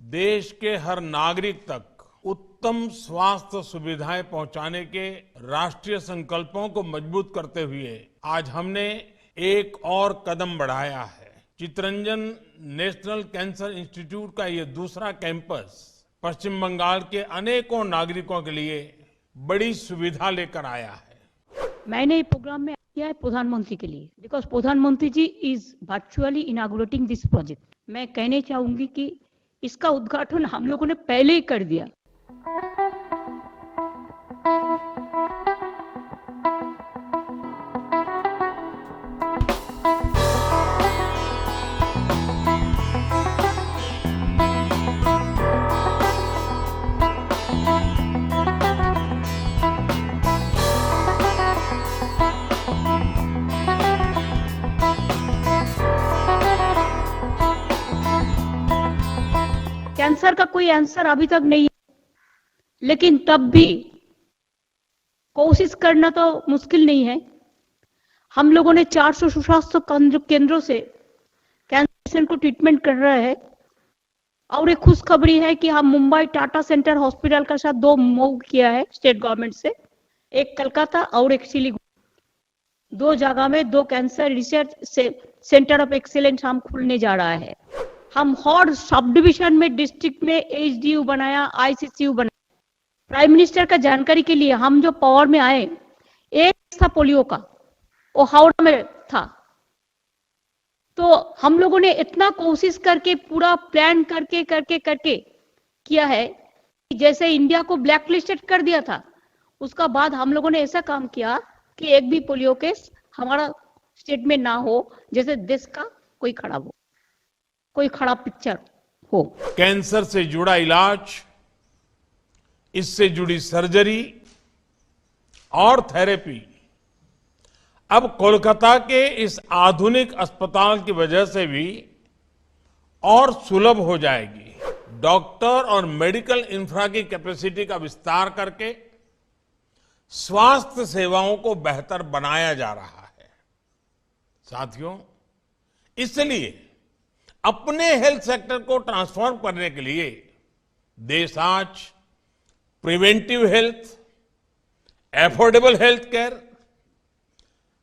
देश के हर नागरिक तक उत्तम स्वास्थ्य सुविधाएं पहुंचाने के राष्ट्रीय संकल्पों को मजबूत करते हुए आज हमने एक और कदम बढ़ाया है। चितरंजन नेशनल कैंसर इंस्टीट्यूट का ये दूसरा कैंपस पश्चिम बंगाल के अनेकों नागरिकों के लिए बड़ी सुविधा लेकर आया है। मैंने ये प्रोग्राम में किया है प्रधानमंत्री के लिए, बिकॉज प्रधानमंत्री ji is virtually inaugurating this project. मैं कहने चाहूंगी कि इसका उद्घाटन हम लोगों ने पहले ही कर दिया। कैंसर का कोई आंसर अभी तक नहीं है, लेकिन तब भी कोशिश करना तो मुश्किल नहीं है। हम लोगों ने 400 स्वास्थ्य केंद्रों से कैंसर को ट्रीटमेंट कर रहे हैं। और एक खुशखबरी है कि हम मुंबई टाटा सेंटर हॉस्पिटल के साथ 2 मूव किया है स्टेट गवर्नमेंट से, एक कलकत्ता और एक सिलीगुड़ी। 2 जगह में 2 cancer research centre of excellence हम खुलने जा रहा है। हम हर सब डिवीजन में डिस्ट्रिक्ट में एचडीयू बनाया, आईसीसीयू बनाया। प्राइम मिनिस्टर का जानकारी के लिए हम जो पावर में आए, एक था पोलियो का, वो हावड़ा में था। तो हम लोगों ने इतना कोशिश करके पूरा प्लान करके किया है कि जैसे इंडिया को ब्लैक लिस्टेड कर दिया था, उसका बाद हम लोगों ने ऐसा काम किया कि एक भी पोलियो केस हमारा स्टेट में ना हो, जैसे देश का कोई खराब पिक्चर हो। कैंसर से जुड़ा इलाज, इससे जुड़ी सर्जरी और थेरेपी अब कोलकाता के इस आधुनिक अस्पताल की वजह से भी और सुलभ हो जाएगी। डॉक्टर और मेडिकल इंफ्रा की कैपेसिटी का विस्तार करके स्वास्थ्य सेवाओं को बेहतर बनाया जा रहा है। साथियों, इसलिए अपने हेल्थ सेक्टर को ट्रांसफॉर्म करने के लिए देश आज preventive health, affordable health care,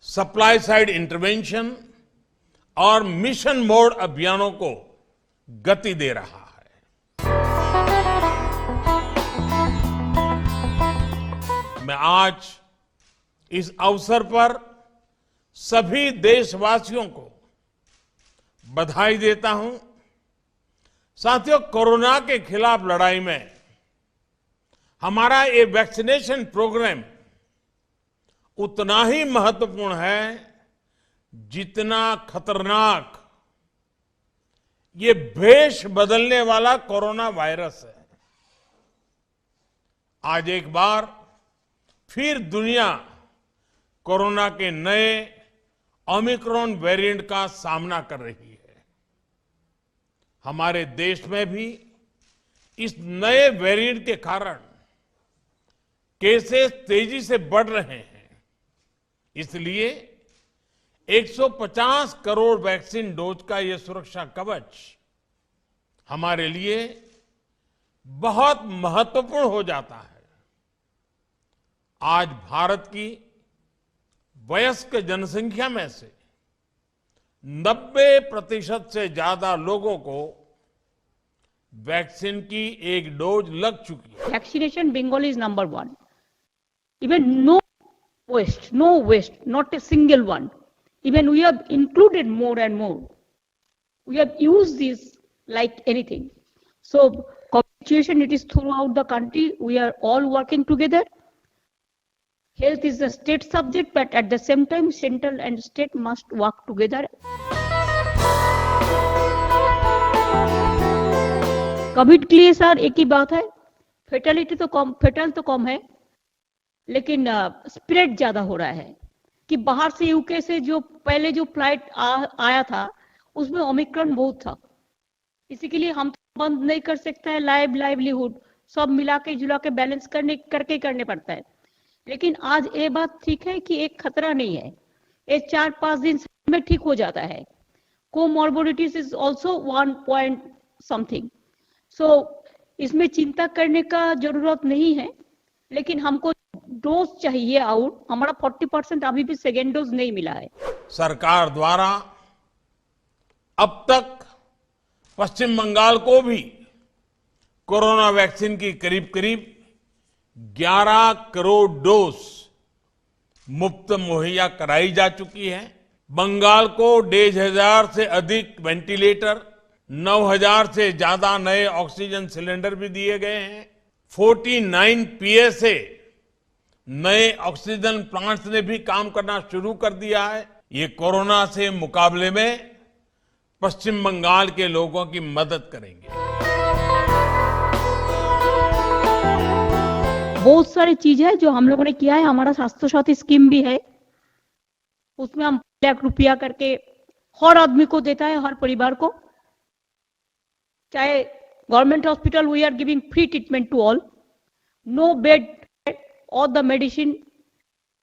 supply side intervention और मिशन मोड अभियानों को गति दे रहा है। मैं आज इस अवसर पर सभी देशवासियों को बधाई देता हूं। साथियों, कोरोना के खिलाफ लड़ाई में हमारा ये वैक्सीनेशन प्रोग्राम उतना ही महत्वपूर्ण है जितना खतरनाक ये भेष बदलने वाला कोरोना वायरस है। आज एक बार फिर दुनिया कोरोना के नए ओमिक्रॉन वेरिएंट का सामना कर रही है। हमारे देश में भी इस नए वेरिएंट के कारण केसेस तेजी से बढ़ रहे हैं। इसलिए 150 करोड़ वैक्सीन डोज का यह सुरक्षा कवच हमारे लिए बहुत महत्वपूर्ण हो जाता है। आज भारत की वयस्क जनसंख्या में से 90% से ज्यादा लोगों को वैक्सीन की एक डोज लग चुकी है। Vaccination Bengal is number 1। Even no waste, not a single one. Even we have included more and more. We have used this like anything. So, situation it is throughout the country. We are all working together. Health is a state subject, but at the same time, central and state must work together. Covid के लिए sir एक ही बात है, फेटल तो कम है, लेकिन spread ज्यादा हो रहा है। कि बाहर से यूके से जो पहले जो फ्लाइट आया था उसमें ओमिक्रॉन बहुत था। इसी के लिए हम तो बंद नहीं कर सकते हैं, लाइवलीहुड सब मिला के जुला के बैलेंस करने पड़ता है। लेकिन आज ये बात ठीक है कि एक खतरा नहीं है, ये 4-5 दिन में ठीक हो जाता है। Comorbidities is also 1 point something. सो इसमें चिंता करने का जरूरत नहीं है, लेकिन हमको डोज चाहिए आउट। हमारा 40% अभी भी सेकेंड डोज नहीं मिला है। सरकार द्वारा अब तक पश्चिम बंगाल को भी कोरोना वैक्सीन की करीब करीब 11 करोड़ डोज मुफ्त मुहैया कराई जा चुकी है। बंगाल को 1,500 से अधिक वेंटिलेटर, 9,000 से ज्यादा नए ऑक्सीजन सिलेंडर भी दिए गए हैं। 49 पीएसए नए ऑक्सीजन प्लांट्स ने भी काम करना शुरू कर दिया है। ये कोरोना से मुकाबले में पश्चिम बंगाल के लोगों की मदद करेंगे। बहुत सारी चीज है जो हम लोगों ने किया है। हमारा स्वास्थ्य साथी स्कीम भी है, उसमें हम 1 लाख रुपया करके हर आदमी को देता है, हर परिवार को। चाहे government hospital, we are giving free treatment to all, no bed, all the medicine.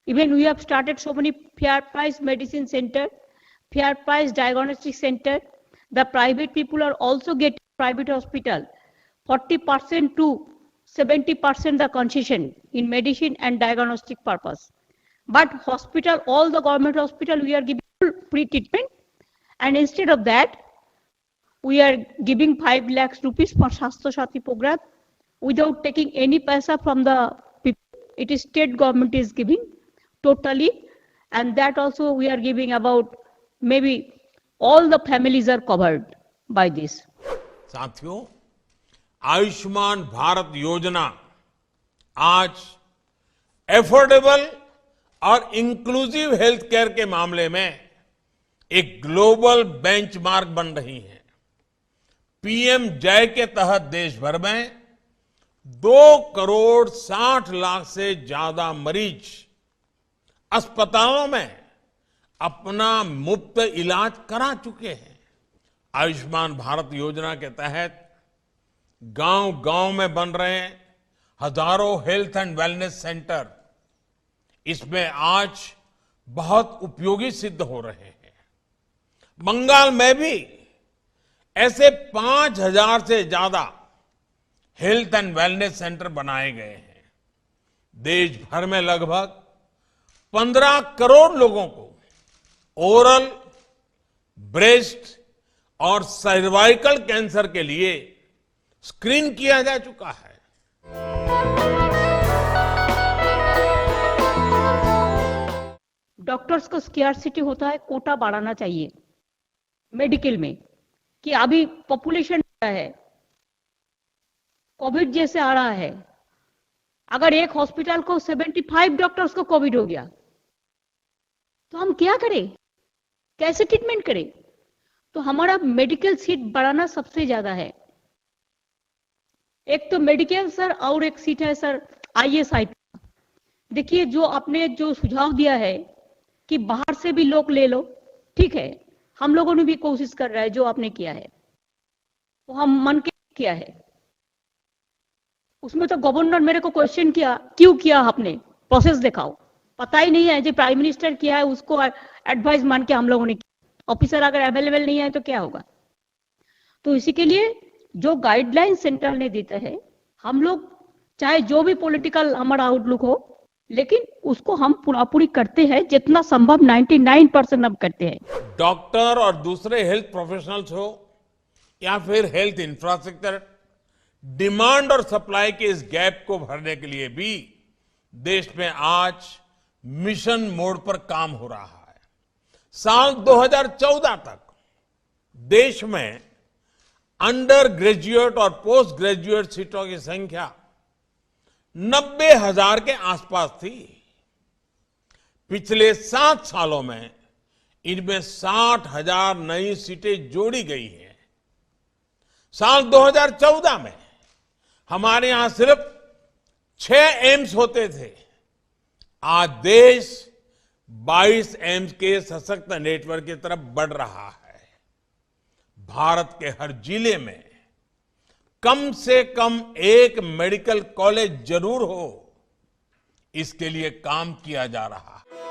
Even we have started so many fair price medicine center, fair price diagnostic center. The private people are also getting private hospital 40% to 70% the concession in medicine and diagnostic purpose. But hospital, all the government hospital, we are giving free treatment, and instead of that, we are giving 5 lakhs rupees for Swasthya Sathi program without taking any paisa from the people. It is state government is giving totally, and that also we are giving about maybe all the families are covered by this. साथियों, आयुष्मान भारत योजना आज affordable और inclusive health care के मामले में एक global benchmark बन रही है। पीएम जय के तहत देश भर में 2 करोड़ 60 लाख से ज्यादा मरीज अस्पतालों में अपना मुफ्त इलाज करा चुके हैं। आयुष्मान भारत योजना के तहत गांव-गांव में बन रहे हजारों हेल्थ एंड वेलनेस सेंटर इसमें आज बहुत उपयोगी सिद्ध हो रहे हैं। बंगाल में भी ऐसे 5,000 से ज्यादा हेल्थ एंड वेलनेस सेंटर बनाए गए हैं। देश भर में लगभग 15 करोड़ लोगों को ओरल, ब्रेस्ट और सर्वाइकल कैंसर के लिए स्क्रीन किया जा चुका है। डॉक्टर्स को स्कैर्सिटी होता है, कोटा बढ़ाना चाहिए मेडिकल में, कि अभी पॉपुलेशन है, कोविड जैसे आ रहा है। अगर एक हॉस्पिटल को 75 डॉक्टर्स को कोविड हो गया तो हम क्या करें, कैसे ट्रीटमेंट करें? तो हमारा मेडिकल सीट बढ़ाना सबसे ज्यादा है। एक तो मेडिकल सर, और एक सीट है सर ISI। देखिए, जो आपने जो सुझाव दिया है कि बाहर से भी लोग ले लो, ठीक है, हम लोगों ने भी कोशिश कर रहा है। जो आपने किया है वो हम मन के किया है। उसमें तो गवर्नर मेरे को क्वेश्चन किया, क्यों किया आपने, प्रोसेस दिखाओ। पता ही नहीं है, जो प्राइम मिनिस्टर किया है उसको एडवाइस मान के हम लोगों ने किया। ऑफिसर अगर अवेलेबल नहीं है तो क्या होगा? तो इसी के लिए जो गाइडलाइन सेंटर ने देता है, हम लोग चाहे जो भी पॉलिटिकल हमारा आउटलुक हो, लेकिन उसको हम पूरी करते हैं, जितना संभव 99% अब करते हैं। डॉक्टर और दूसरे हेल्थ प्रोफेशनल्स हो या फिर हेल्थ इंफ्रास्ट्रक्चर, डिमांड और सप्लाई के इस गैप को भरने के लिए भी देश में आज मिशन मोड पर काम हो रहा है। साल 2014 तक देश में अंडर ग्रेजुएट और पोस्ट ग्रेजुएट सीटों की संख्या 90,000 के आसपास थी। पिछले 7 सालों में इनमें 60,000 नई सीटें जोड़ी गई हैं। साल 2014 में हमारे यहां सिर्फ 6 एम्स होते थे। आज देश 22 एम्स के सशक्त नेटवर्क की तरफ बढ़ रहा है। भारत के हर जिले में कम से कम एक मेडिकल कॉलेज जरूर हो, इसके लिए काम किया जा रहा है।